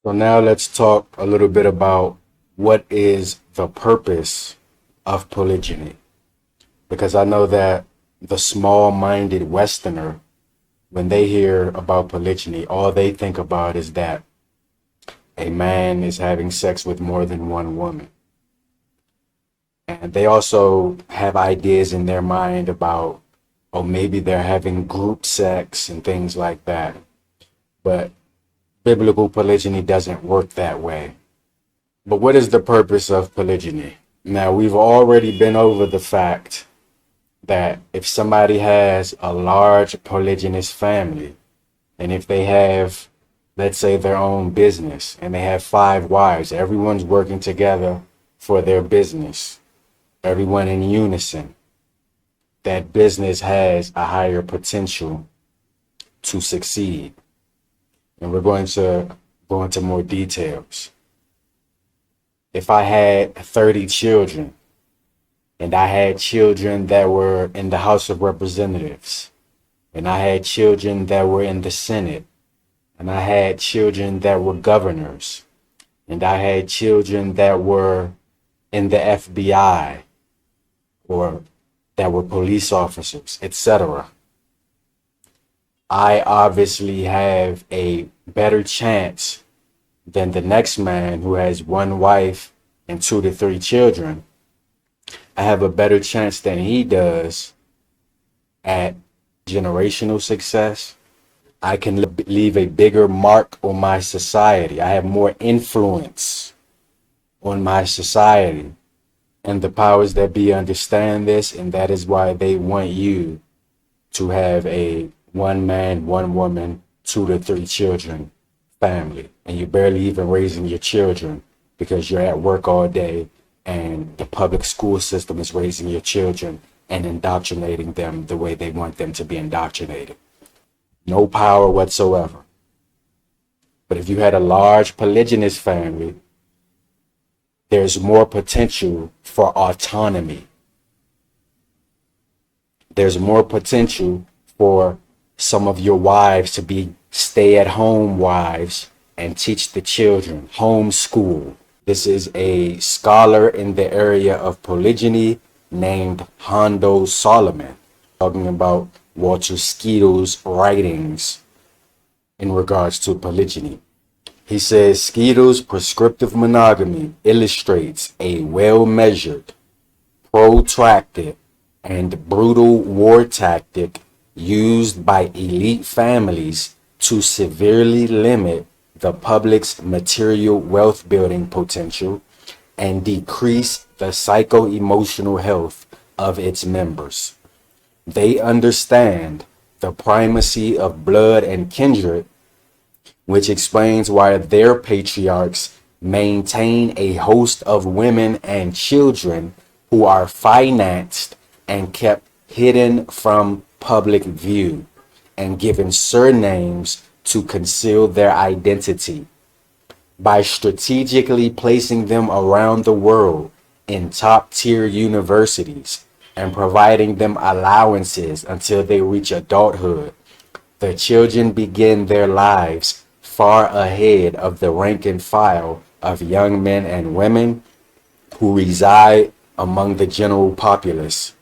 So now let's talk a little bit about what is the purpose of polygyny. Because I know that the small-minded Westerner, when they hear about polygyny, all they think about is that a man is having sex with more than one woman. And they also have ideas in their mind about, oh, maybe they're having group sex and things like that. But biblical polygyny doesn't work that way. But what is the purpose of polygyny? Now, we've already been over the fact that if somebody has a large polygynous family, and if they have, let's say, their own business, and they have 5 wives, everyone's working together for their business, everyone in unison, that business has a higher potential to succeed. And we're going to go into more details. If I had 30 children, and I had children that were in the House of Representatives, and I had children that were in the Senate, and I had children that were governors, and I had children that were in the FBI, or that were police officers, etc. I obviously have a better chance than the next man who has 1 wife and 2 to 3 children. I have a better chance than he does at generational success. I can leave a bigger mark on my society. I have more influence on my society. And the powers that be understand this, and that is why they want you to have a 1 man, 1 woman, 2 to 3 children family. And you're barely even raising your children because you're at work all day and the public school system is raising your children and indoctrinating them the way they want them to be indoctrinated. No power whatsoever. But if you had a large polygynous family, there's more potential for autonomy. There's more potential for some of your wives to be stay-at-home wives and teach the children, homeschool. This is a scholar in the area of polygyny named Hondo Solomon, talking about Walter Skeeter's writings in regards to polygyny. He says Skeeter's prescriptive monogamy illustrates a well-measured, protracted, and brutal war tactic used by elite families to severely limit the public's material wealth building potential and decrease the psycho-emotional health of its members. They understand the primacy of blood and kindred, which explains why their patriarchs maintain a host of women and children who are financed and kept hidden from public view and given surnames to conceal their identity. By strategically placing them around the world in top-tier universities and providing them allowances until they reach adulthood, the children begin their lives far ahead of the rank and file of young men and women who reside among the general populace.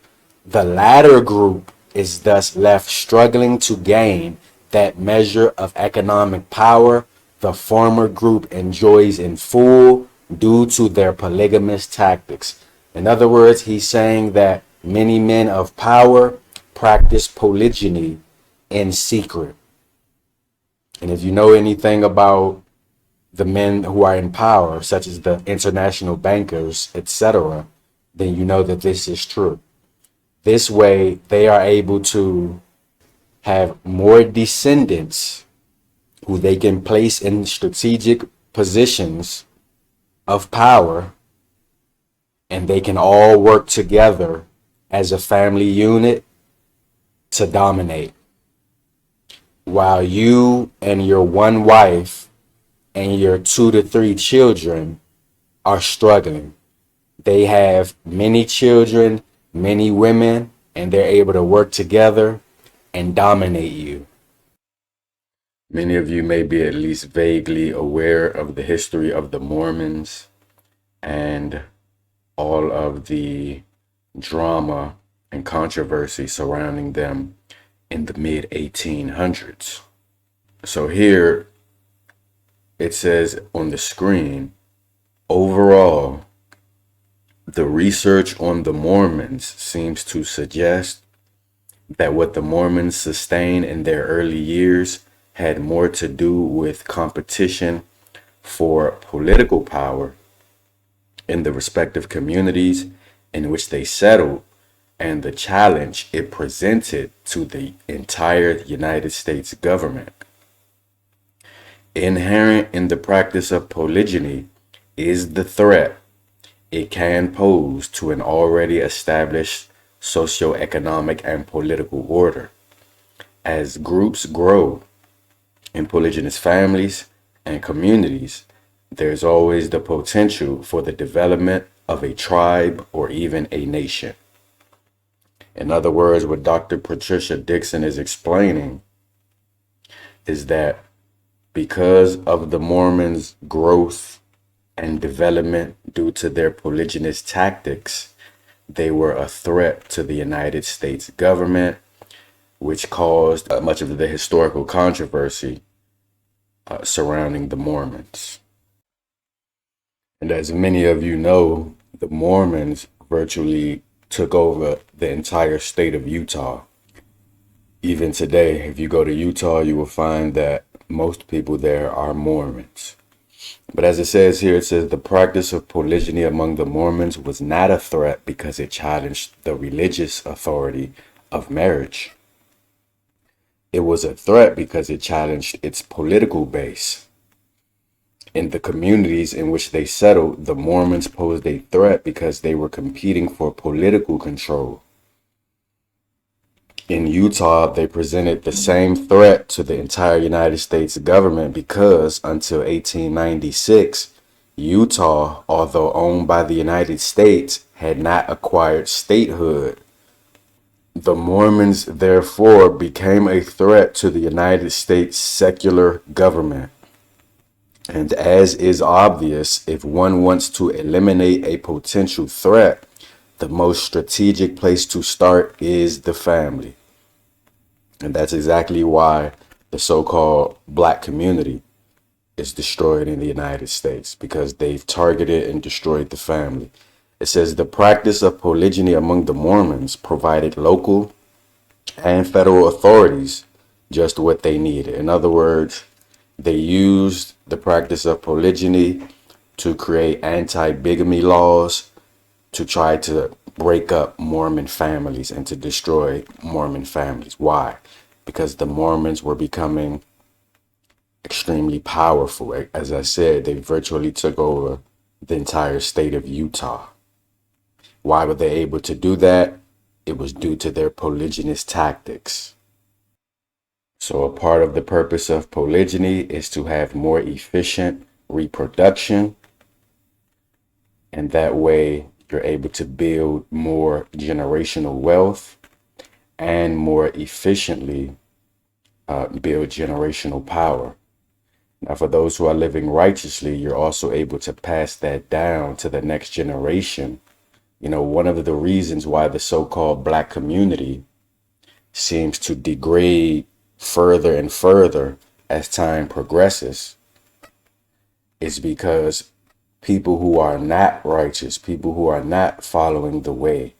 The latter group is thus left struggling to gain that measure of economic power the former group enjoys in full due to their polygamous tactics. In other words, he's saying that many men of power practice polygyny in secret. And if you know anything about the men who are in power, such as the international bankers, etc., then you know that this is true. This way, they are able to have more descendants who they can place in strategic positions of power, and they can all work together as a family unit to dominate. While you and your 1 wife and your 2 to 3 children are struggling. They have many children, many women, and they're able to work together and dominate you. Many of you may be at least vaguely aware of the history of the Mormons and all of the drama and controversy surrounding them in the mid 1800s. So here it says on the screen, overall, the research on the Mormons seems to suggest that what the Mormons sustained in their early years had more to do with competition for political power in the respective communities in which they settled and the challenge it presented to the entire United States government. Inherent in the practice of polygyny is the threat it can pose to an already established socioeconomic and political order. As groups grow in polygynous families and communities, there's always the potential for the development of a tribe or even a nation. In other words, what Dr. Patricia Dixon is explaining is that because of the Mormons' growth and development due to their polygynous tactics, they were a threat to the United States government, which caused much of the historical controversy surrounding the Mormons. And as many of you know, the Mormons virtually took over the entire state of Utah. Even today, if you go to Utah, you will find that most people there are Mormons. But as it says here, it says the practice of polygyny among the Mormons was not a threat because it challenged the religious authority of marriage. It was a threat because it challenged its political base. In the communities in which they settled, the Mormons posed a threat because they were competing for political control. In Utah, they presented the same threat to the entire United States government because until 1896, Utah, although owned by the United States, had not acquired statehood. The Mormons, therefore, became a threat to the United States secular government. And as is obvious, if one wants to eliminate a potential threat, the most strategic place to start is the family. And that's exactly why the so-called black community is destroyed in the United States, because they've targeted and destroyed the family. It says the practice of polygyny among the Mormons provided local and federal authorities just what they needed. In other words, they used the practice of polygyny to create anti-bigamy laws to try to break up Mormon families and to destroy Mormon families. Why? Because the Mormons were becoming extremely powerful. As I said, they virtually took over the entire state of Utah. Why were they able to do that? It was due to their polygynous tactics. So a part of the purpose of polygyny is to have more efficient reproduction. And that way you're able to build more generational wealth and more efficiently build generational power. Now, for those who are living righteously, you're also able to pass that down to the next generation. You know, one of the reasons why the so-called black community seems to degrade further and further as time progresses is because people who are not righteous, people who are not following the way,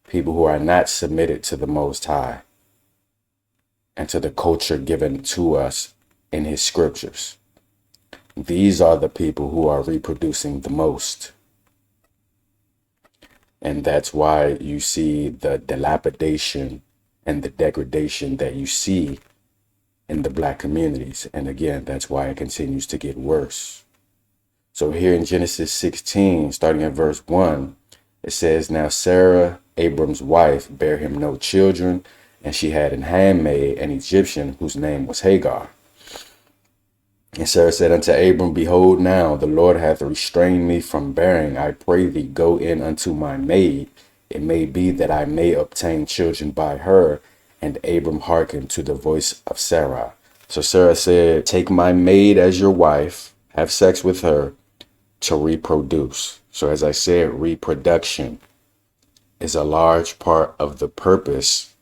people who are not submitted to the Most High and to the culture given to us in his scriptures, these are the people who are reproducing the most. And that's why you see the dilapidation and the degradation that you see in the black communities. And again, that's why it continues to get worse. So here in Genesis 16, starting at verse 1, it says, "Now Sarah, Abram's wife, bare him no children, and she had an handmaid, an Egyptian, whose name was Hagar. And Sarah said unto Abram, Behold, now the Lord hath restrained me from bearing. I pray thee, go in unto my maid. It may be that I may obtain children by her. And Abram hearkened to the voice of Sarah." So Sarah said, take my maid as your wife, have sex with her to reproduce. So as I said, reproduction is a large part of the purpose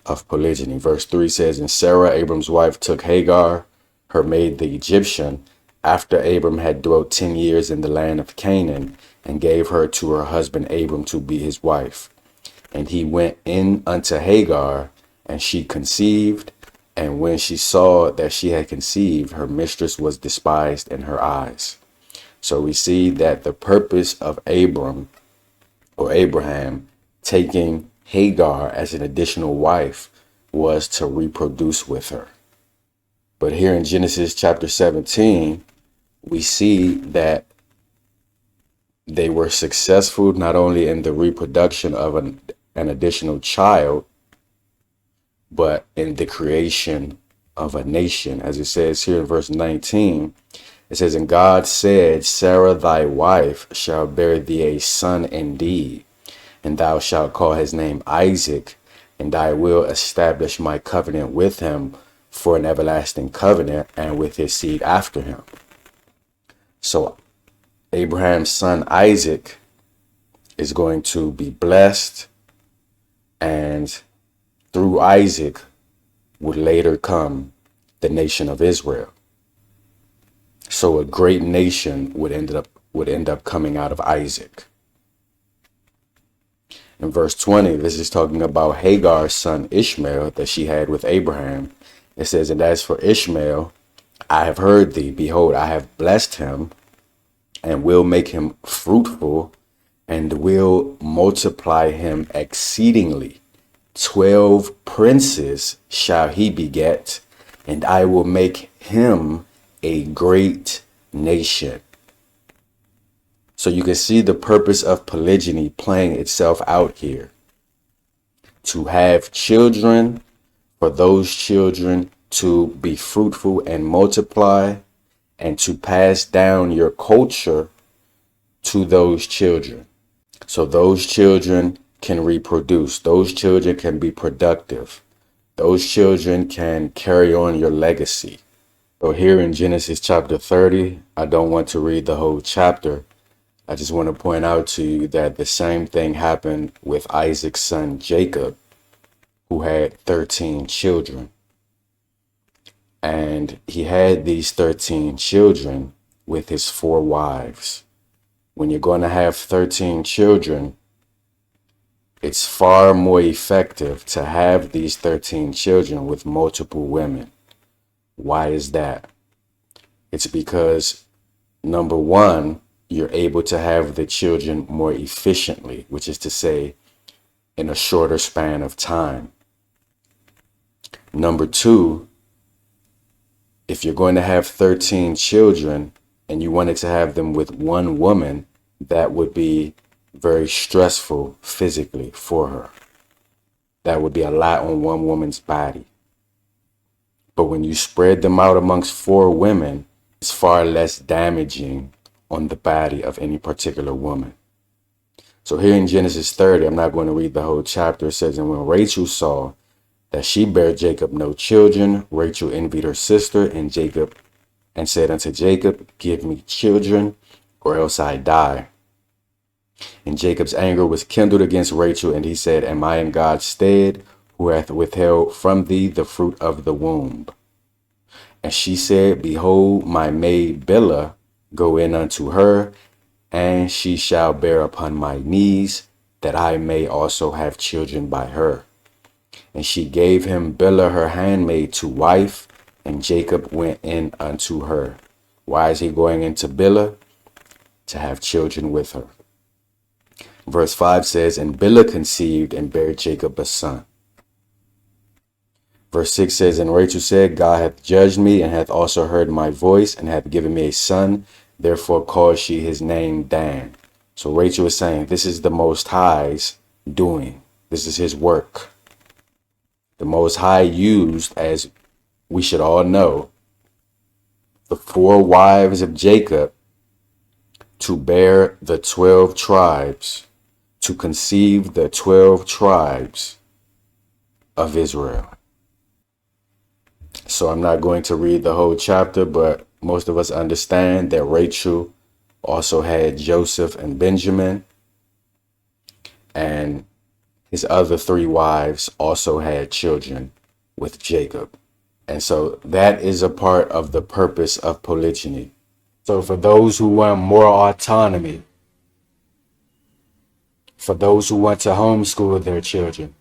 of polygyny. Verse 3 says, and Sarah, Abram's wife, took Hagar, her maid the Egyptian, after Abram had dwelt 10 years in the land of Canaan, and gave her to her husband Abram to be his wife. And he went in unto Hagar, and she conceived. And when she saw that she had conceived, her mistress was despised in her eyes. So we see that the purpose of Abraham taking Hagar as an additional wife was to reproduce with her. But here in Genesis chapter 17, we see that they were successful not only in the reproduction of an additional child, but in the creation of a nation. As it says here in verse 19, it says, and God said, Sarah thy wife shall bear thee a son indeed, and thou shalt call his name Isaac, and I will establish my covenant with him for an everlasting covenant, and with his seed after him. So Abraham's son Isaac is going to be blessed, and through Isaac would later come the nation of Israel. So a great nation would end up coming out of Isaac. In verse 20, this is talking about Hagar's son Ishmael that she had with Abraham. It says, and as for Ishmael, I have heard thee. Behold, I have blessed him, and will make him fruitful, and will multiply him exceedingly. 12 princes shall he beget, and I will make him a great nation. So you can see the purpose of polygyny playing itself out here. To have children, for those children to be fruitful and multiply, and to pass down your culture to those children. So those children can reproduce. Those children can be productive. Those children can carry on your legacy. So here in Genesis chapter 30, I don't want to read the whole chapter. I just want to point out to you that the same thing happened with Isaac's son Jacob, who had 13 children. And he had these 13 children with his 4 wives. When you're going to have 13 children, it's far more effective to have these 13 children with multiple women. Why is that? It's because, number one, you're able to have the children more efficiently, which is to say, in a shorter span of time. Number two, if you're going to have 13 children and you wanted to have them with one woman, that would be very stressful physically for her. That would be a lot on one woman's body. But when you spread them out amongst 4 women, it's far less damaging on the body of any particular woman. So here in Genesis 30, I'm not going to read the whole chapter. It says, and when Rachel saw that she bare Jacob no children, Rachel envied her sister, and said unto Jacob, give me children, or else I die. And Jacob's anger was kindled against Rachel, and he said, am I in God's stead, who hath withheld from thee the fruit of the womb? And she said, behold, my maid Bilhah, go in unto her, and she shall bear upon my knees, that I may also have children by her. And she gave him Bilhah her handmaid to wife, and Jacob went in unto her. Why is he going into Bilhah? To have children with her. Verse 5 says, and Bilhah conceived and bare Jacob a son. Verse 6 says, and Rachel said, God hath judged me, and hath also heard my voice, and hath given me a son. Therefore called she his name Dan. So Rachel is saying, this is the Most High's doing. This is his work. The Most High used, as we should all know, the 4 wives of Jacob to bear the 12 tribes, to conceive the 12 tribes of Israel. So I'm not going to read the whole chapter, but most of us understand that Rachel also had Joseph and Benjamin, and his other three wives also had children with Jacob. And so that is a part of the purpose of polygyny. So for those who want more autonomy, for those who want to homeschool their children,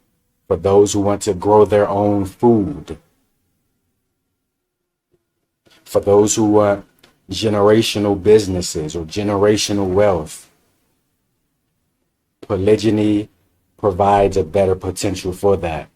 for those who want to grow their own food, for those who want generational businesses or generational wealth, polygyny provides a better potential for that.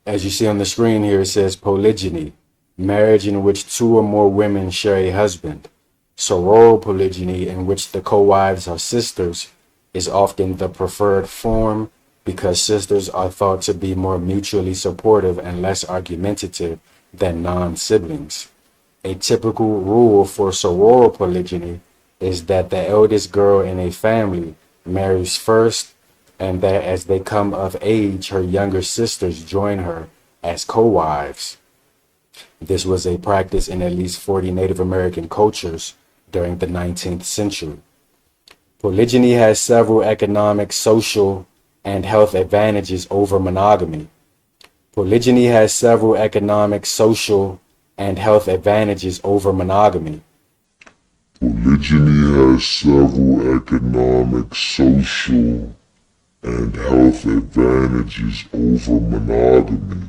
As you see on the screen here, it says polygyny, marriage in which two or more women share a husband. Sororal polygyny, in which the co-wives are sisters, is often the preferred form because sisters are thought to be more mutually supportive and less argumentative than non-siblings. A typical rule for sororal polygyny is that the eldest girl in a family marries first, and that as they come of age, her younger sisters join her as co-wives. This was a practice in at least 40 Native American cultures during the 19th century. Polygyny has several economic, social, and health advantages over monogamy. Polygyny has several economic, social, and health advantages over monogamy. Polygyny has several economic, social, and health advantages over monogamy.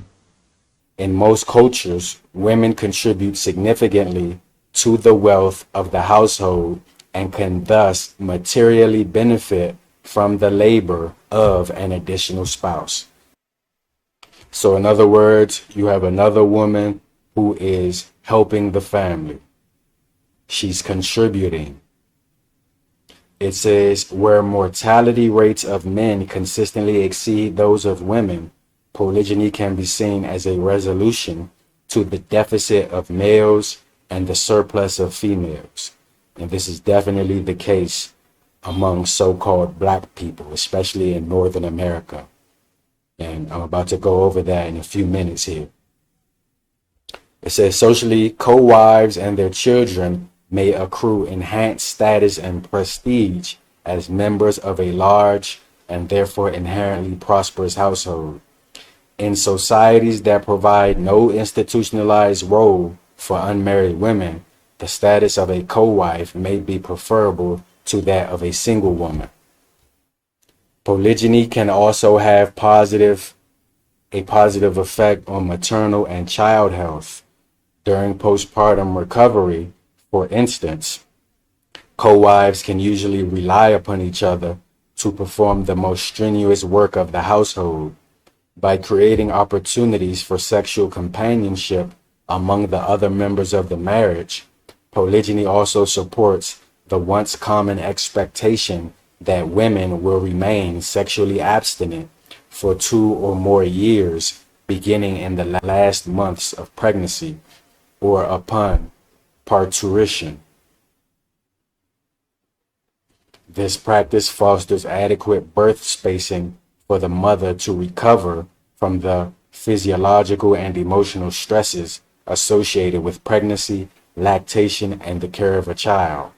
In most cultures, women contribute significantly to the wealth of the household and can thus materially benefit from the labor of an additional spouse. So in other words, you have another woman who is helping the family. She's contributing. It says, where mortality rates of men consistently exceed those of women, polygyny can be seen as a resolution to the deficit of males and the surplus of females. And this is definitely the case among so-called black people, especially in Northern America. And I'm about to go over that in a few minutes here. It says, socially, co-wives and their children may accrue enhanced status and prestige as members of a large and therefore inherently prosperous household. In societies that provide no institutionalized role for unmarried women, the status of a co-wife may be preferable to that of a single woman. Polygyny can also have a positive effect on maternal and child health. During postpartum recovery, for instance, co-wives can usually rely upon each other to perform the most strenuous work of the household. By creating opportunities for sexual companionship among the other members of the marriage, polygyny also supports the once common expectation that women will remain sexually abstinent for 2 or more years, beginning in the last months of pregnancy or upon parturition. This practice fosters adequate birth spacing for the mother to recover from the physiological and emotional stresses associated with pregnancy, lactation, and the care of a child.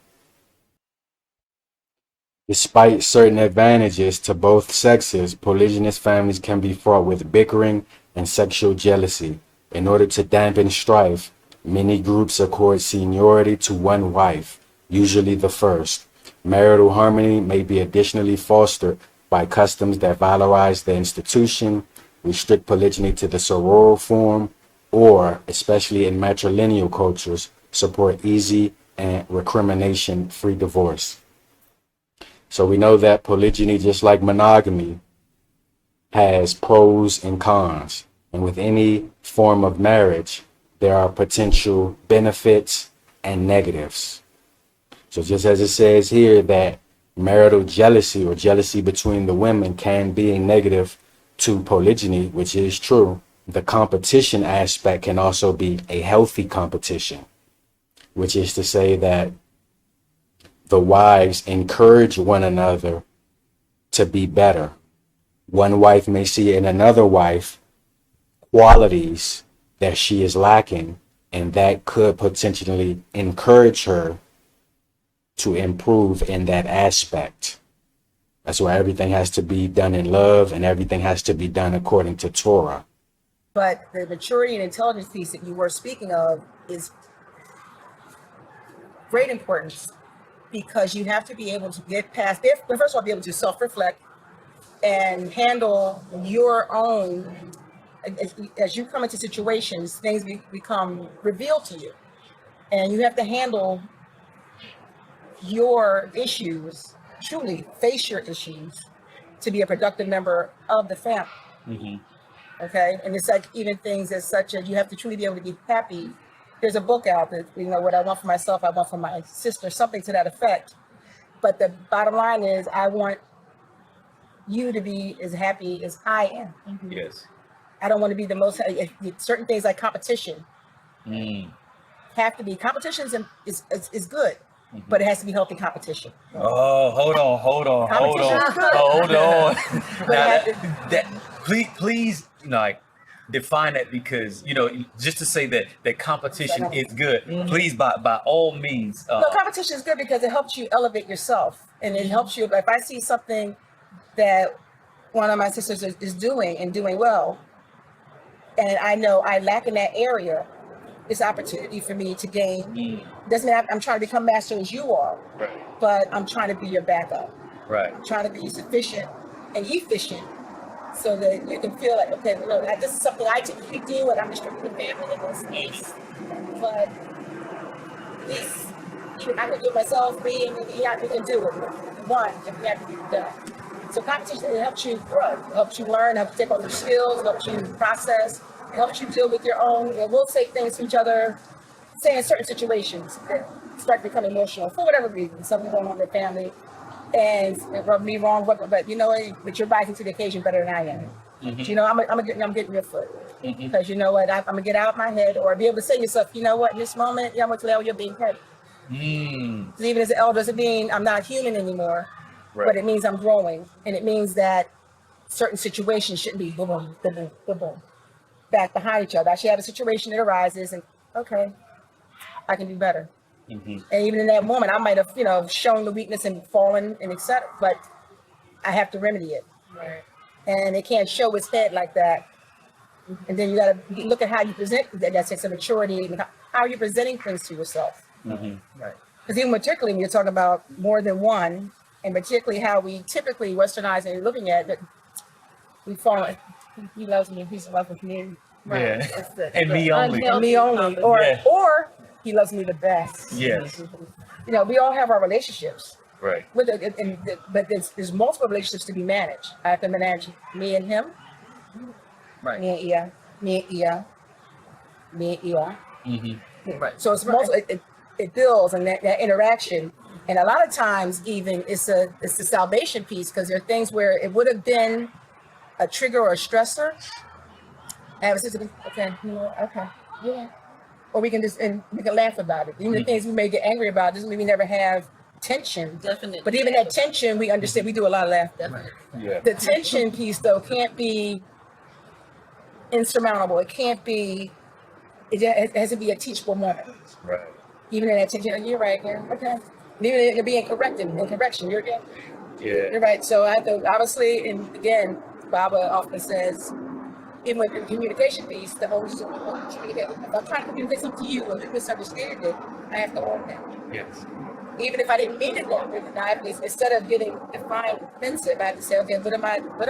Despite certain advantages to both sexes, polygynous families can be fraught with bickering and sexual jealousy. In order to dampen strife, many groups accord seniority to one wife, usually the first. Marital harmony may be additionally fostered by customs that valorize the institution, restrict polygyny to the sororal form, or, especially in matrilineal cultures, support easy and recrimination-free divorce. So we know that polygyny, just like monogamy, has pros and cons. And with any form of marriage, there are potential benefits and negatives. So just as it says here that marital jealousy or jealousy between the women can be a negative to polygyny, which is true, the competition aspect can also be a healthy competition, which is to say that the wives encourage one another to be better. One wife may see in another wife qualities that she is lacking, and that could potentially encourage her to improve in that aspect. That's why everything has to be done in love, and everything has to be done according to Torah. But the maturity and intelligence piece that you were speaking of is great importance, because you have to be able to get past, first of all, be able to self-reflect and handle your own, as you come into situations, things become revealed to you. And you have to handle your issues, truly face your issues, to be a productive member of the family. Mm-hmm. Okay, and it's like even things as such as you have to truly be able to be happy. There's a book out that, what I want for myself, I want for my sister, something to that effect. But the bottom line is, I want you to be as happy as I am. Mm-hmm. Yes. I don't want to be the most, certain things like competition have to be, competition is good, but it has to be healthy competition. Oh, hold on. Now, please, like, define that, because just to say that competition is good. Please, by all means. No, competition is good because it helps you elevate yourself, and it helps you. If I see something that one of my sisters is doing and doing well, and I know I lack in that area, it's opportunity for me to gain. Doesn't mean I'm trying to become master as you are, Right. but I'm trying to be your backup. Right. I'm trying to be sufficient and efficient, so that you can feel like, okay, look, this is something I typically do, and I'm restricting the family in this case. But at least I can do it myself, me and we can do it. One, if we have to be done. So competition, it helps you grow, helps you learn, helps you take on your skills, helps you process, helps you deal with your own. And we'll say things to each other, say in certain situations that start to become emotional for whatever reason, something going on in the family. And it rubbed me wrong, but but you're rising to the occasion better than I am. Mm-hmm. I'm getting your foot, because I'm gonna get out of my head, or be able to say to yourself, in this moment, I'm gonna tell you're being petty. Because even as an elder, doesn't mean I'm not human anymore, right. But it means I'm growing, and it means that certain situations shouldn't be boom, boom, boom, boom, boom, boom, back behind each other. I should have a situation that arises, and okay, I can do better. Mm-hmm. And even in that moment, I might have, shown the weakness and fallen and etc. But I have to remedy it, right. And it can't show its head like that. And then you got to look at how you present. That takes a maturity. How are you presenting things to yourself? Mm-hmm. Right. Because even particularly when you're talking about more than one, and particularly how we typically Westernized and looking at it, we fall. He loves me. He's in love with me. Right. Yeah. And me only. And me only. Or he loves me the best. Yes. We all have our relationships. Right. But there's multiple relationships to be managed. I have to manage me and him. Right. Me and Ia. Me and Ia. Me and Ia. Mm-hmm. Right. So it's multiple. It builds, and that interaction. And a lot of times, even it's the salvation piece, because there are things where it would have been a trigger or a stressor. And it's just, okay, okay, yeah. Or we can we can laugh about it. Even the things we may get angry about doesn't mean we never have tension. Definitely. But even that tension, we understand. We do a lot of laughter. Definitely. Yeah. The tension piece, though, can't be insurmountable. It can't be. It has to be a teachable moment. Right. Even in that tension, you're right. Yeah. Okay. And even you're being corrected in correction. You're again. Yeah. You're right. So I have to obviously, and again, Baba often says, even with the communication piece, the whole communicate. If I'm trying to communicate something to you and you misunderstand it, I have to own that. Yes. Even if I didn't mean it that way, instead of getting defined defensive, I have to say, okay, what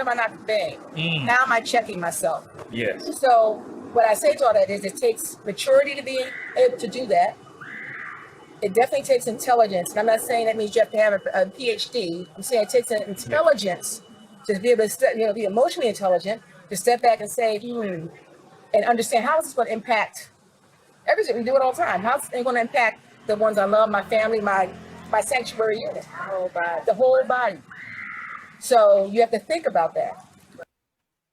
am I not conveying? How am I checking myself? Yes. So what I say to all that is, it takes maturity to be able to do that. It definitely takes intelligence, and I'm not saying that means you have to have a PhD. I'm saying it takes an intelligence to be able to, be emotionally intelligent, to step back and say, and understand, how is this going to impact everything? We do it all the time. How's it going to impact the ones I love, my family, my sanctuary unit, the whole body? So you have to think about that.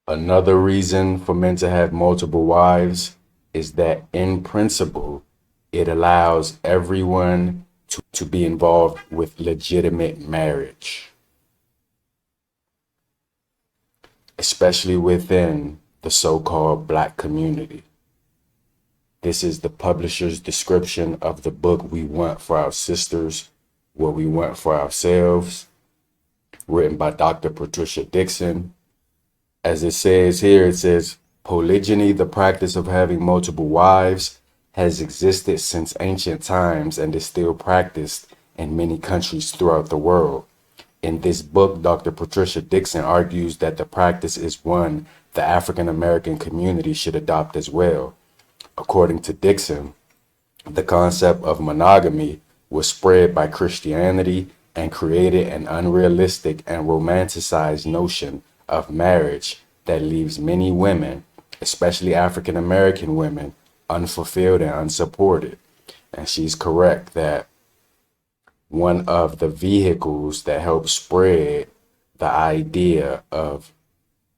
Another reason for men to have multiple wives is that, in principle, it allows everyone to be involved with legitimate marriage, especially within the so-called Black community. This is the publisher's description of the book we want for our sisters, what we want for ourselves, written by Dr. Patricia Dixon. As it says here, it says, polygyny, the practice of having multiple wives, has existed since ancient times and is still practiced in many countries throughout the world. In this book, Dr. Patricia Dixon argues that the practice is one the African American community should adopt as well. According to Dixon, the concept of monogamy was spread by Christianity and created an unrealistic and romanticized notion of marriage that leaves many women, especially African American women, unfulfilled and unsupported. And she's correct that one of the vehicles that helped spread the idea of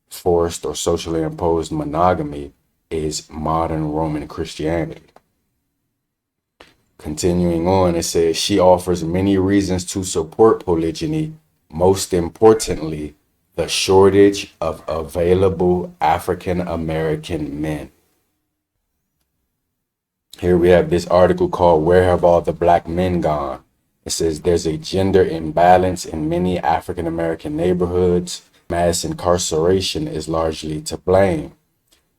forced or socially imposed monogamy is modern Roman Christianity. Continuing on, it says she offers many reasons to support polygyny, most importantly, the shortage of available African American men. Here we have this article called Where Have All the Black Men Gone? It says there's a gender imbalance in many African American neighborhoods. Mass incarceration is largely to blame.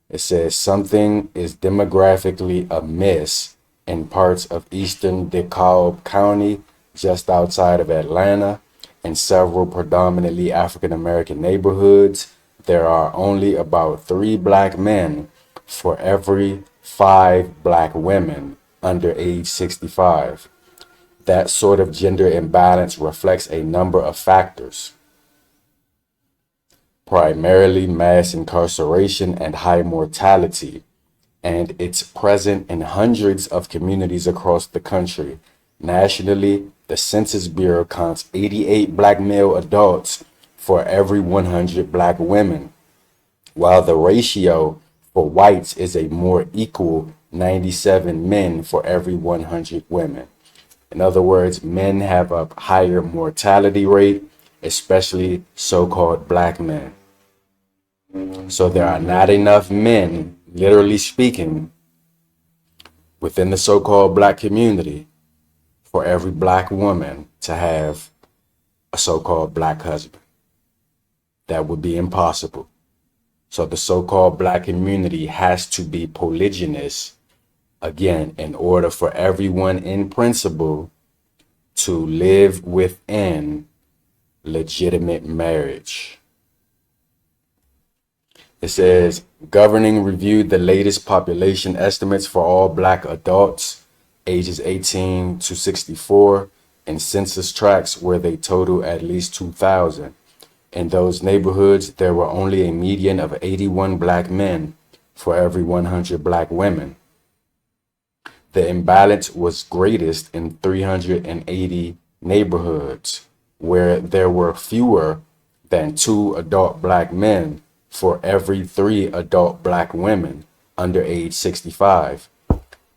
It says something is demographically amiss in parts of eastern DeKalb County, just outside of Atlanta. In several predominantly African American neighborhoods, there are only about 3 black men for every 5 black women under age 65. That sort of gender imbalance reflects a number of factors, primarily mass incarceration and high mortality, and it's present in hundreds of communities across the country. Nationally, the Census Bureau counts 88 black male adults for every 100 black women, while the ratio for whites is a more equal 97 men for every 100 women. In other words, men have a higher mortality rate, especially so-called black men. So there are not enough men, literally speaking, within the so-called black community for every black woman to have a so-called black husband. That would be impossible. So the so-called black community has to be polygynous, again, in order for everyone in principle to live within legitimate marriage. It says, governing reviewed the latest population estimates for all black adults ages 18 to 64 in census tracts where they total at least 2,000. In those neighborhoods, there were only a median of 81 black men for every 100 black women. The imbalance was greatest in 380 neighborhoods where there were fewer than 2 adult black men for every 3 adult black women under age 65.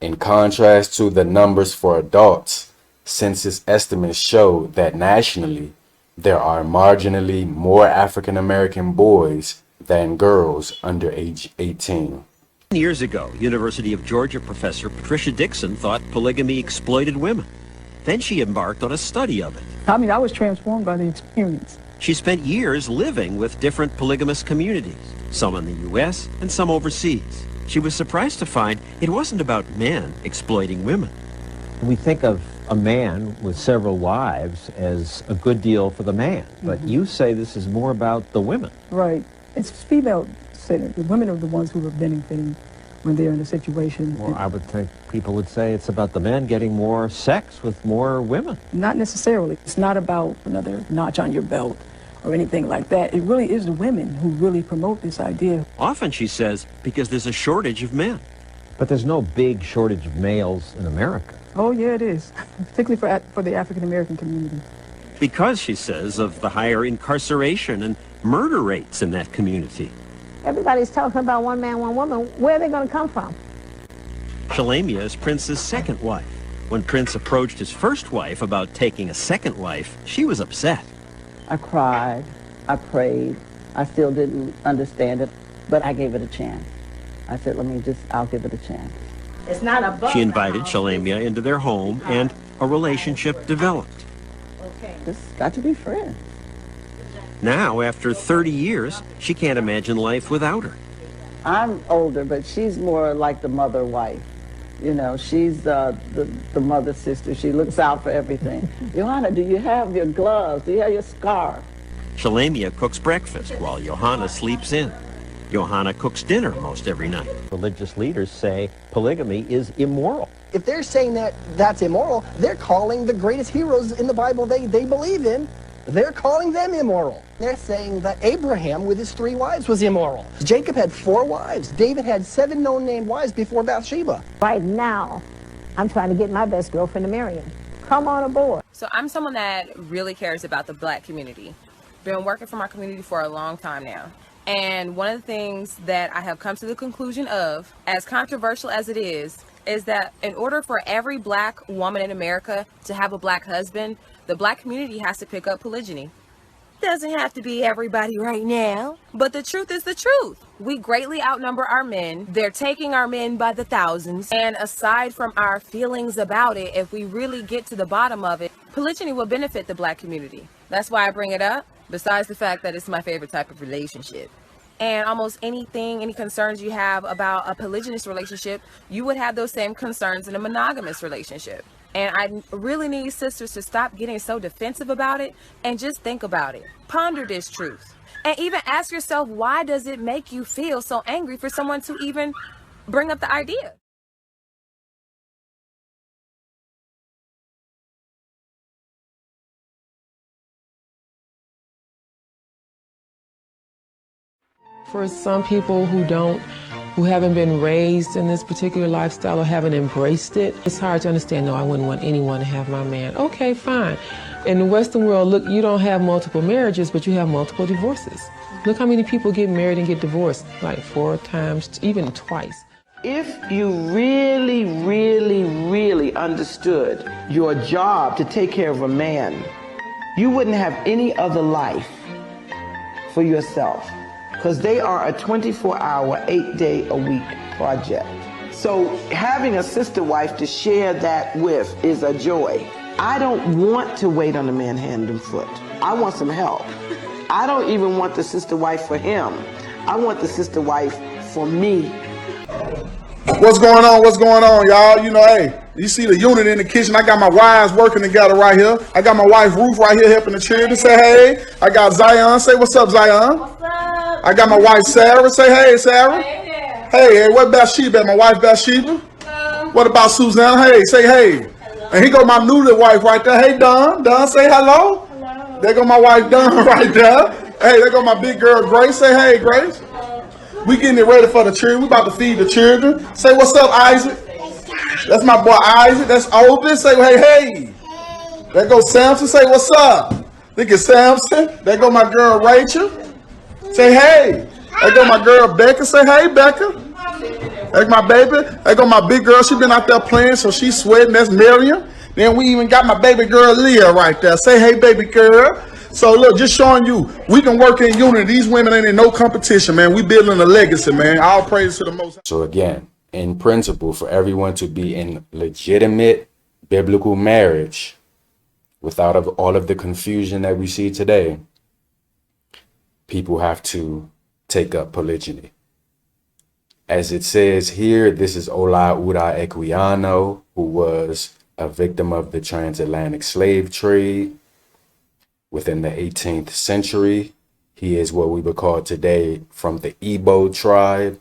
In contrast to the numbers for adults, census estimates show that nationally, there are marginally more African American boys than girls under age 18. Years ago, University of Georgia professor Patricia Dixon thought polygamy exploited women. Then she embarked on a study of it. I mean, I was transformed by the experience. She spent years living with different polygamous communities, some in the U.S. and some overseas. She was surprised to find it wasn't about men exploiting women. We think of a man with several wives as a good deal for the man, but you say this is more about the women. Right. It's female-centered. The women are the ones who are benefiting when they're in a situation. Well, I would think people would say it's about the men getting more sex with more women. Not necessarily. It's not about another notch on your belt or anything like that. It really is the women who really promote this idea. Often, she says, because there's a shortage of men. But there's no big shortage of males in America. Oh, yeah, it is, particularly for the African-American community. Because, she says, of the higher incarceration and murder rates in that community. Everybody's talking about one man, one woman. Where are they going to come from? Shalamia is Prince's second wife. When Prince approached his first wife about taking a second wife, she was upset. I cried, I prayed, I still didn't understand it, but I gave it a chance. I said, I'll give it a chance. It's not above. She invited Shalamia into their home, and a relationship developed. It's got to be friends. Now, after 30 years, she can't imagine life without her. I'm older, but she's more like the mother wife. You know, she's the mother sister. She looks out for everything. Johanna, do you have your gloves? Do you have your scarf? Shalamia cooks breakfast while Johanna sleeps in. Johanna cooks dinner most every night. Religious leaders say polygamy is immoral. If they're saying that that's immoral, they're calling the greatest heroes in the Bible they believe in, they're calling them immoral. They're saying that Abraham with his 3 wives was immoral. Jacob had 4 wives. David had 7 known named wives before Bathsheba. Right now, I'm trying to get my best girlfriend to marry him. Come on aboard. So I'm someone that really cares about the Black community. Been working for my community for a long time now. And one of the things that I have come to the conclusion of, as controversial as it is that in order for every Black woman in America to have a Black husband, the Black community has to pick up polygyny. Doesn't have to be everybody right now, but the truth is the truth. We greatly outnumber our men. They're taking our men by the thousands. And aside from our feelings about it, if we really get to the bottom of it, polygyny will benefit the Black community. That's why I bring it up, besides the fact that it's my favorite type of relationship. And almost anything, any concerns you have about a polygynous relationship, you would have those same concerns in a monogamous relationship. And I really need sisters to stop getting so defensive about it and just think about it. Ponder this truth. And even ask yourself, why does it make you feel so angry for someone to even bring up the idea? For some people who haven't been raised in this particular lifestyle or haven't embraced it, it's hard to understand, no, I wouldn't want anyone to have my man. Okay, fine. In the Western world, look, you don't have multiple marriages, but you have multiple divorces. Look how many people get married and get divorced, like 4 times, even twice. If you really, really, really understood your job to take care of a man, you wouldn't have any other life for yourself. Because they are a 24-hour, 8-day-a-week project. So having a sister wife to share that with is a joy. I don't want to wait on a man hand and foot. I want some help. I don't even want the sister wife for him. I want the sister wife for me. What's going on? What's going on, y'all? You know, hey, you see the unit in the kitchen. I got my wives working together right here. I got my wife Ruth right here helping the children. Say hey. I got Zion. Say what's up, Zion. What's up? I got my wife Sarah. Say hey, Sarah. Hey, hey, what Bathsheba? My wife Bathsheba. What about Suzanne? Hey, say hey. Hello. And he go my new wife right there. Hey, Don. Don, say hello. Hello. There go my wife Don right there. Hey, there go my big girl Grace. Say hey, Grace. We getting it ready for the children. We about to feed the children. Say what's up, Isaac. That's my boy Isaac. That's oldest. Say hey, hey. There go Samson. Say what's up. Look at Samson. There go my girl Rachel. Say hey. There go my girl Becca. Say hey, Becca. That's my baby. There go my big girl. She been out there playing, so she's sweating. That's Miriam. Then we even got my baby girl Leah right there. Say hey, baby girl. So look, just showing you, we can work in unity. These women ain't in no competition, man. We building a legacy, man. All praise to the Most High. So again, in principle, for everyone to be in legitimate biblical marriage without all of the confusion that we see today, people have to take up polygyny. As it says here, this is Ola Ura Equiano, who was a victim of the transatlantic slave trade. Within the 18th century, he is what we would call today from the Igbo tribe.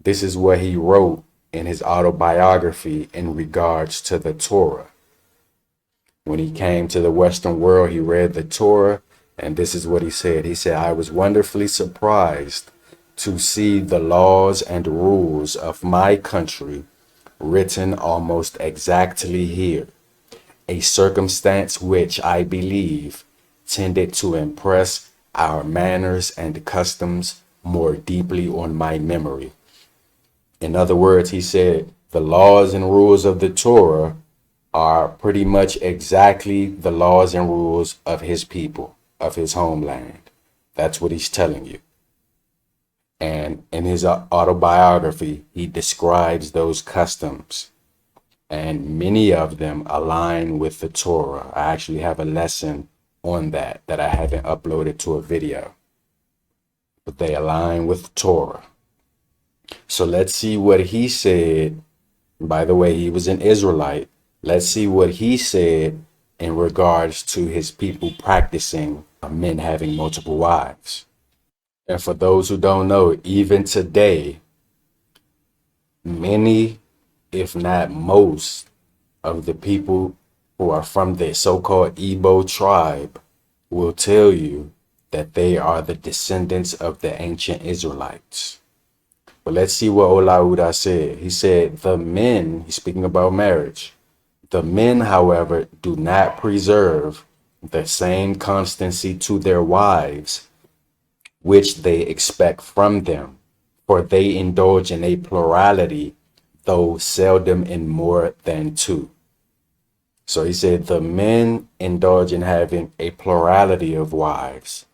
This is what he wrote in his autobiography in regards to the Torah. When he came to the Western world, he read the Torah, and this is what he said. He said, I was wonderfully surprised to see the laws and rules of my country written almost exactly here. A circumstance which I believe tended to impress our manners and customs more deeply on my memory. In other words, he said, the laws and rules of the Torah are pretty much exactly the laws and rules of his people, of his homeland. That's what he's telling you. And in his autobiography, he describes those customs, and many of them align with the Torah. I actually have a lesson on that I haven't uploaded to a video, but they align with Torah. So let's see what he said. By the way, he was an Israelite. Let's see what he said in regards to his people practicing men having multiple wives. And for those who don't know, even today, many, if not most, of the people who are from the so-called Igbo tribe will tell you that they are the descendants of the ancient Israelites. But let's see what Olaudah said. He said, the men, he's speaking about marriage, the men, however, do not preserve the same constancy to their wives which they expect from them, for they indulge in a plurality, though seldom in more than two. So he said the men indulge in having a plurality of wives,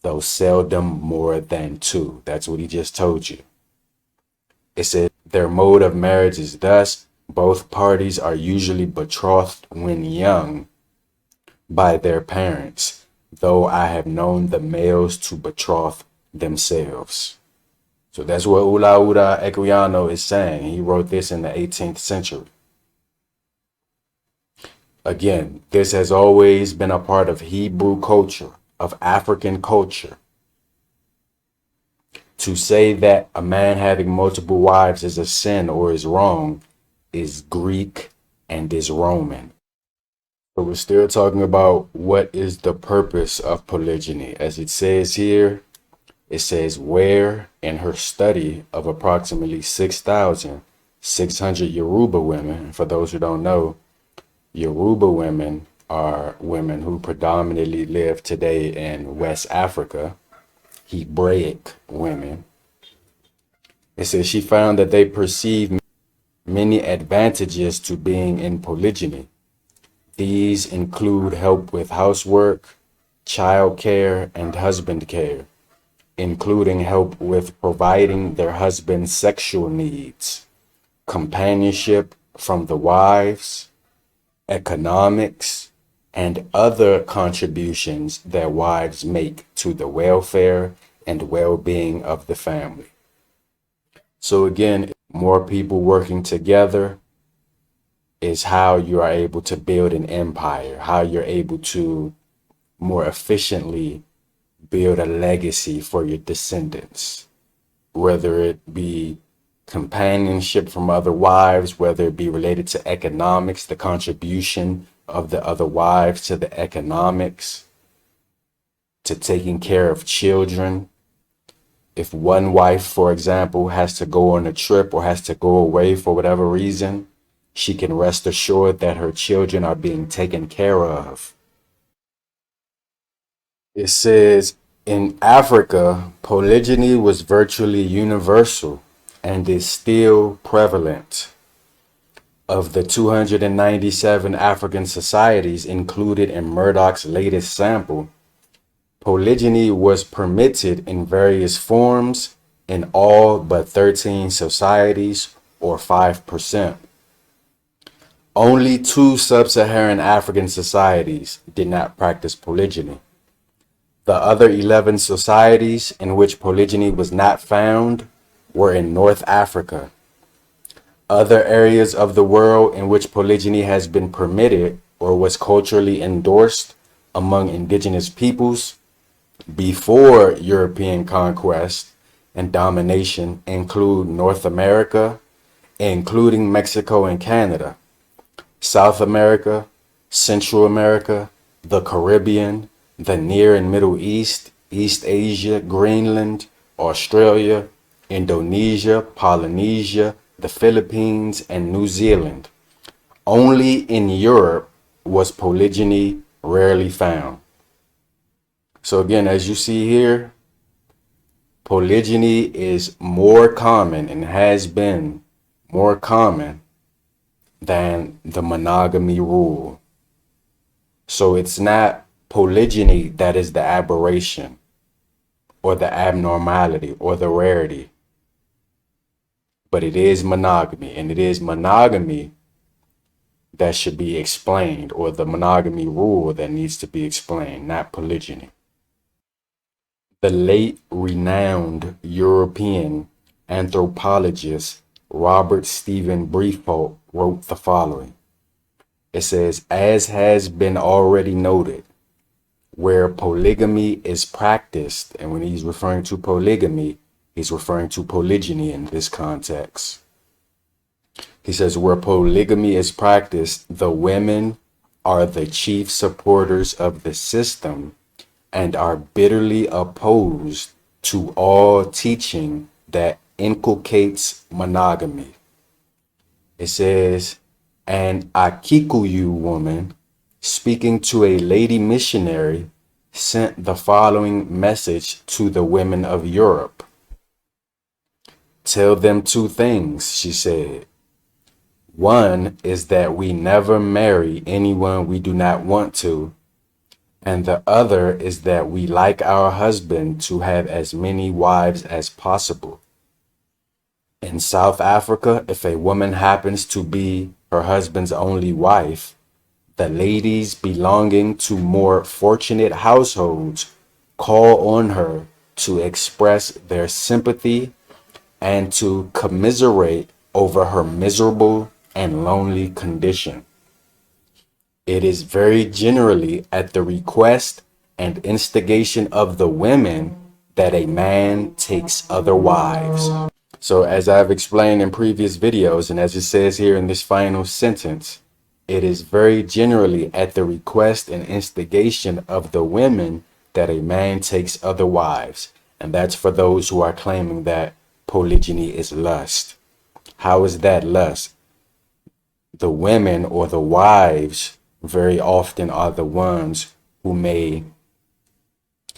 though seldom more than two. That's what he just told you. It said their mode of marriage is thus: both parties are usually betrothed when young by their parents, though I have known the males to betroth themselves. So that's what Olaudah Equiano is saying. He wrote this in the 18th century. Again, this has always been a part of Hebrew culture, of African culture. To say that a man having multiple wives is a sin or is wrong is Greek and is Roman. But we're still talking about what is the purpose of polygyny. As it says here, it says, where in her study of approximately 6,600 Yoruba women, for those who don't know, Yoruba women are women who predominantly live today in West Africa, Hebraic women. It says she found that they perceive many advantages to being in polygyny. These include help with housework, child care, and husband care, including help with providing their husband's sexual needs, companionship from the wives, economics, and other contributions that wives make to the welfare and well-being of the family. So again, more people working together is how you are able to build an empire, how you're able to more efficiently build a legacy for your descendants, whether it be companionship from other wives, whether it be related to economics, the contribution of the other wives to the economics, to taking care of children. If one wife, for example, has to go on a trip or has to go away for whatever reason, she can rest assured that her children are being taken care of. It says, in Africa, polygyny was virtually universal and is still prevalent. Of the 297 African societies included in Murdoch's latest sample, polygyny was permitted in various forms in all but 13 societies, or 5%. Only 2 sub-Saharan African societies did not practice polygyny. The other 11 societies in which polygyny was not found were in North Africa. Other areas of the world in which polygyny has been permitted or was culturally endorsed among indigenous peoples before European conquest and domination include North America, including Mexico and Canada, South America, Central America, the Caribbean, the Near and Middle East, East Asia, Greenland, Australia, Indonesia, Polynesia, the Philippines, and New Zealand. Only in Europe was polygyny rarely found. So again, as you see here, polygyny is more common and has been more common than the monogamy rule. So it's not polygyny that is the aberration or the abnormality or the rarity. But it is monogamy, and it is monogamy that should be explained, or the monogamy rule that needs to be explained, not polygyny. The late renowned European anthropologist Robert Stephen Briefold wrote the following. It says, as has been already noted, where polygamy is practiced, and when he's referring to polygamy, he's referring to polygyny in this context. He says, where polygamy is practiced, the women are the chief supporters of the system and are bitterly opposed to all teaching that inculcates monogamy. It says, an Akikuyu woman speaking to a lady missionary sent the following message to the women of Europe. Tell them two things, she said. One is that we never marry anyone we do not want to, and the other is that we like our husband to have as many wives as possible. In South Africa, if a woman happens to be her husband's only wife, the ladies belonging to more fortunate households call on her to express their sympathy and to commiserate over her miserable and lonely condition. It is very generally at the request and instigation of the women that a man takes other wives. So as I've explained in previous videos, and as it says here in this final sentence, it is very generally at the request and instigation of the women that a man takes other wives. And that's for those who are claiming that polygyny is lust. How is that lust? The women or the wives very often are the ones who may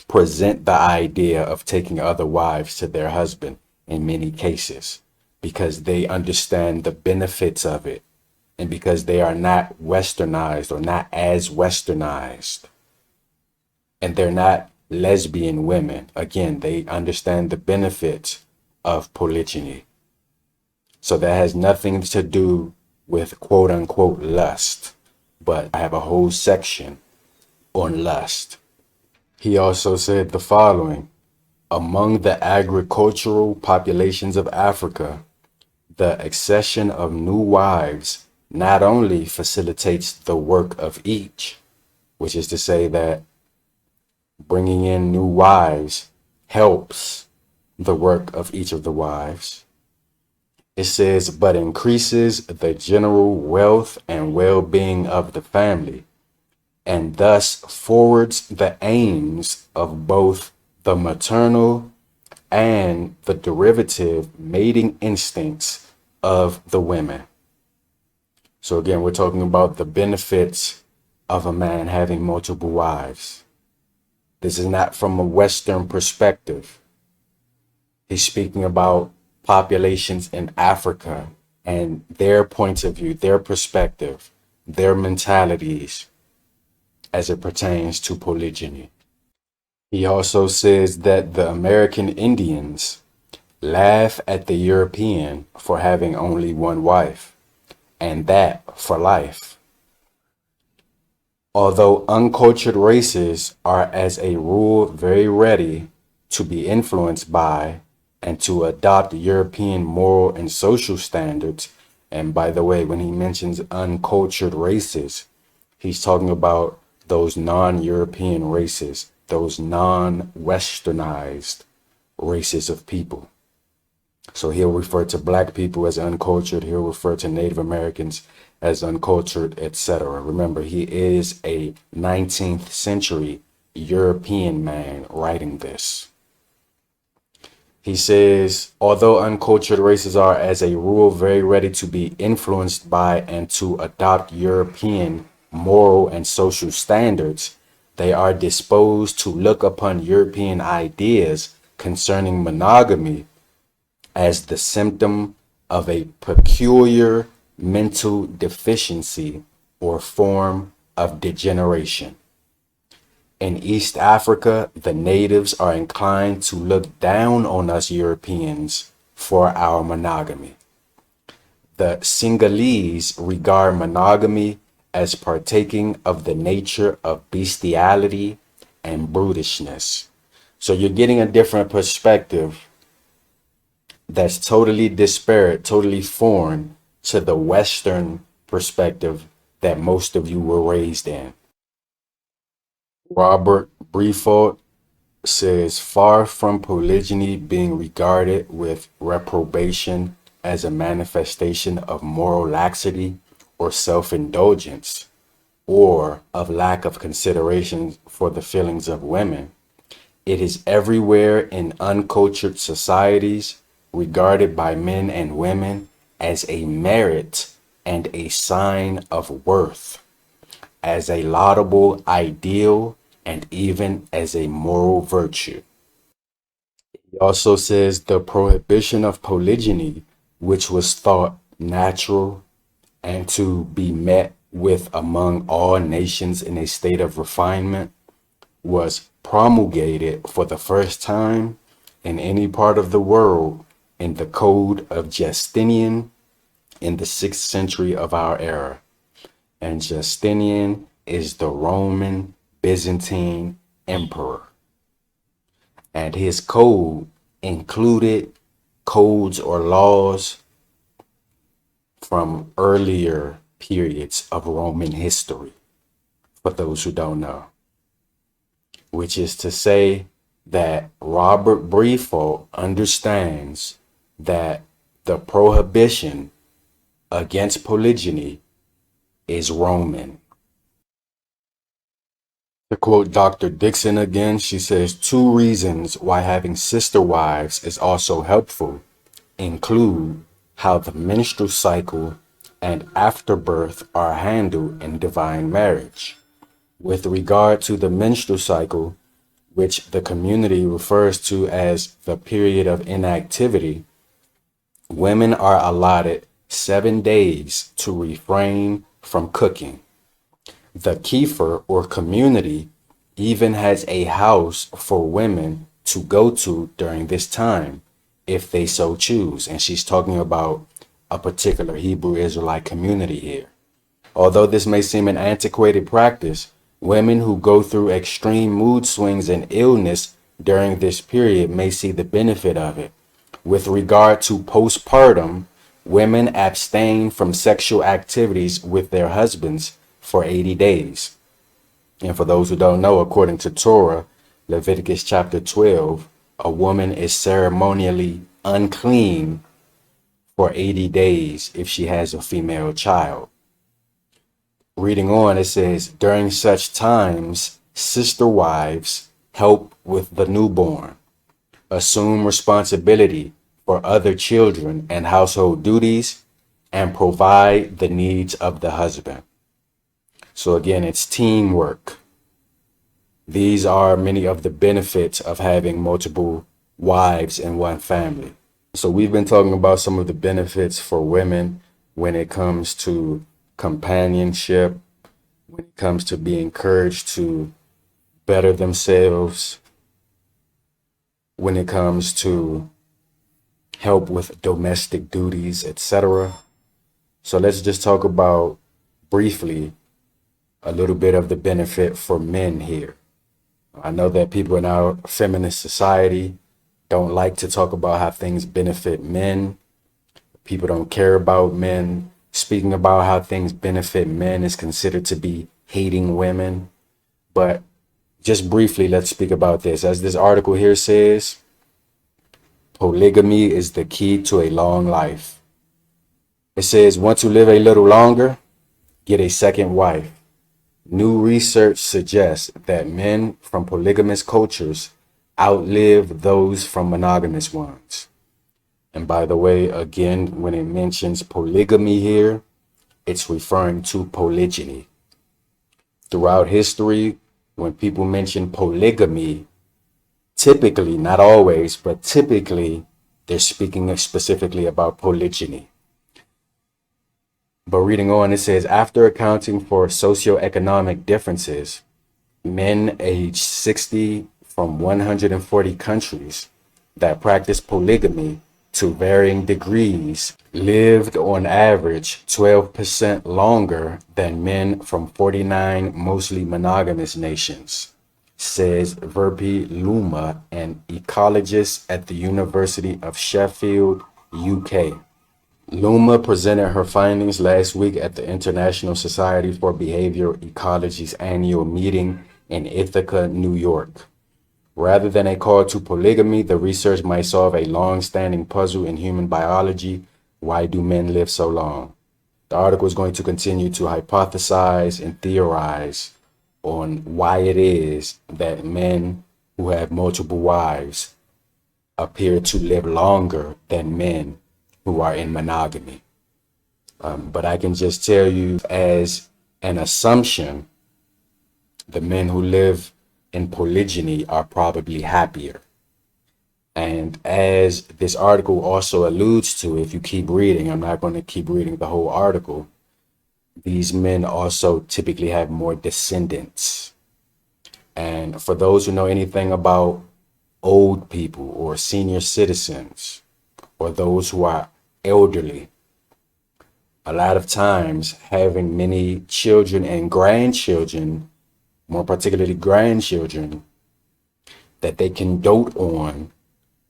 present the idea of taking other wives to their husband in many cases, because they understand the benefits of it, and because they are not westernized or not as westernized, and they're not lesbian women. Again, they understand the benefits of polygyny. So that has nothing to do with quote unquote lust, but I have a whole section on lust. He also said the following: among the agricultural populations of Africa, the accession of new wives not only facilitates the work of each, which is to say that bringing in new wives helps the work of each of the wives. It says, but increases the general wealth and well-being of the family, and thus forwards the aims of both the maternal and the derivative mating instincts of the women. So again, we're talking about the benefits of a man having multiple wives. This is not from a Western perspective. He's speaking about populations in Africa and their points of view, their perspective, their mentalities as it pertains to polygyny. He also says that the American Indians laugh at the European for having only one wife, and that for life. Although uncultured races are as a rule very ready to be influenced by and to adopt European moral and social standards, and by the way, when he mentions uncultured races, he's talking about those non-European races, those non-westernized races of people. So he'll refer to black people as uncultured, he'll refer to Native Americans as uncultured, etc. Remember, he is a 19th century European man writing this. He says, although uncultured races are as a rule very ready to be influenced by and to adopt European moral and social standards, they are disposed to look upon European ideas concerning monogamy as the symptom of a peculiar mental deficiency or form of degeneration. In East Africa, the natives are inclined to look down on us Europeans for our monogamy. The Sinhalese regard monogamy as partaking of the nature of bestiality and brutishness. So you're getting a different perspective that's totally disparate, totally foreign to the Western perspective that most of you were raised in. Robert Briefold says, far from polygyny being regarded with reprobation as a manifestation of moral laxity or self-indulgence, or of lack of consideration for the feelings of women, it is everywhere in uncultured societies regarded by men and women as a merit and a sign of worth, as a laudable ideal, and even as a moral virtue. He also says the prohibition of polygyny, which was thought natural and to be met with among all nations in a state of refinement, was promulgated for the first time in any part of the world in the Code of Justinian in the 6th century of our era. And Justinian is the Roman Byzantine emperor. And his code included codes or laws from earlier periods of Roman history, for those who don't know. Which is to say that Robert Briefold understands that the prohibition against polygyny is Roman. To quote Dr. Dixon again, she says, 2 reasons why having sister wives is also helpful include how the menstrual cycle and afterbirth are handled in divine marriage. With regard to the menstrual cycle, which the community refers to as the period of inactivity, women are allotted 7 days to refrain from cooking. The Kiefer or community even has a house for women to go to during this time, if they so choose. And she's talking about a particular Hebrew Israelite community here. Although this may seem an antiquated practice, women who go through extreme mood swings and illness during this period may see the benefit of it. With regard to postpartum, women abstain from sexual activities with their husbands for 80 days. And for those who don't know, according to Torah, Leviticus chapter 12, a woman is ceremonially unclean for 80 days if she has a female child. Reading on, it says, during such times, sister wives help with the newborn, assume responsibility for other children and household duties, and provide the needs of the husband. So again, it's teamwork. These are many of the benefits of having multiple wives in one family. So we've been talking about some of the benefits for women when it comes to companionship, when it comes to being encouraged to better themselves, when it comes to help with domestic duties, etc. So let's just talk about briefly a little bit of the benefit for men here. I know that people in our feminist society don't like to talk about how things benefit men. People don't care about men. Speaking about how things benefit men is considered to be hating women. But just briefly, let's speak about this. As this article here says, polygamy is the key to a long life. It says, want to live a little longer? Get a second wife. New research suggests that men from polygamous cultures outlive those from monogamous ones. And by the way, again, when it mentions polygamy here, it's referring to polygyny. Throughout history, when people mention polygamy, typically, not always, but typically, they're speaking specifically about polygyny. But reading on, it says, after accounting for socioeconomic differences, Men age 60 from 140 countries that practice polygamy to varying degrees lived on average 12% longer than men from 49 mostly monogamous nations, says Verpi Luma, an ecologist at the University of Sheffield, UK. Luma presented her findings last week at the International Society for Behavioral Ecology's annual meeting in Ithaca, New York. Rather than a call to polygamy, the research might solve a long-standing puzzle in human biology. Why do men live so long? The article is going to continue to hypothesize and theorize on why it is that men who have multiple wives appear to live longer than men who are in monogamy. But I can just tell you, as an assumption, the men who live in polygyny are probably happier. And as this article also alludes to, if you keep reading, I'm not going to keep reading the whole article, these men also typically have more descendants. And for those who know anything about old people or senior citizens or those who are elderly, a lot of times having many children and grandchildren, more particularly grandchildren, that they can dote on,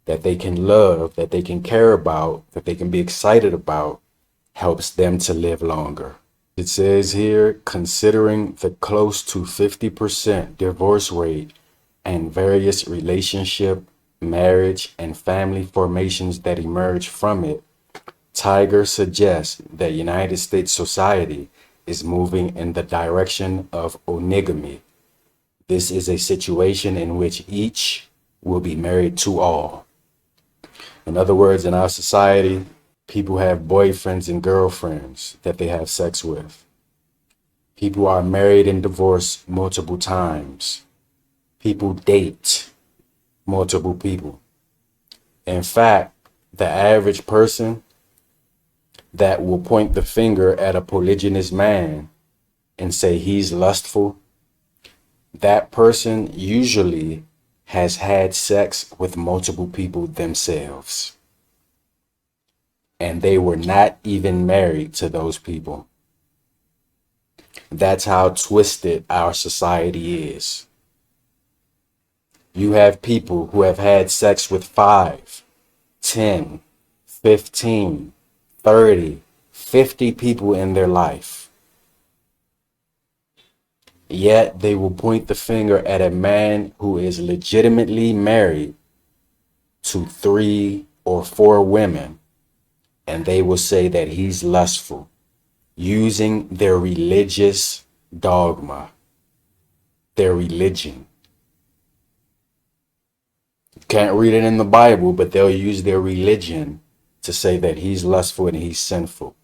that they can love, that they can care about, that they can be excited about, helps them to live longer. It says here, considering the close to 50% divorce rate and various relationship, marriage, and family formations that emerge from it, Tiger suggests that United States society is moving in the direction of onogamy. This is a situation in which each will be married to all. In other words, in our society, people have boyfriends and girlfriends that they have sex with. People are married and divorced multiple times. People date multiple people. In fact, the average person that will point the finger at a polygynous man and say he's lustful, that person usually has had sex with multiple people themselves. And they were not even married to those people. That's how twisted our society is. You have people who have had sex with 5, 10, 15, 30, 50 people in their life. Yet they will point the finger at a man who is legitimately married to 3 or 4 women, and they will say that he's lustful, using their religious dogma, their religion. You can't read it in the Bible, but they'll use their religion to say that he's lustful and he's sinful.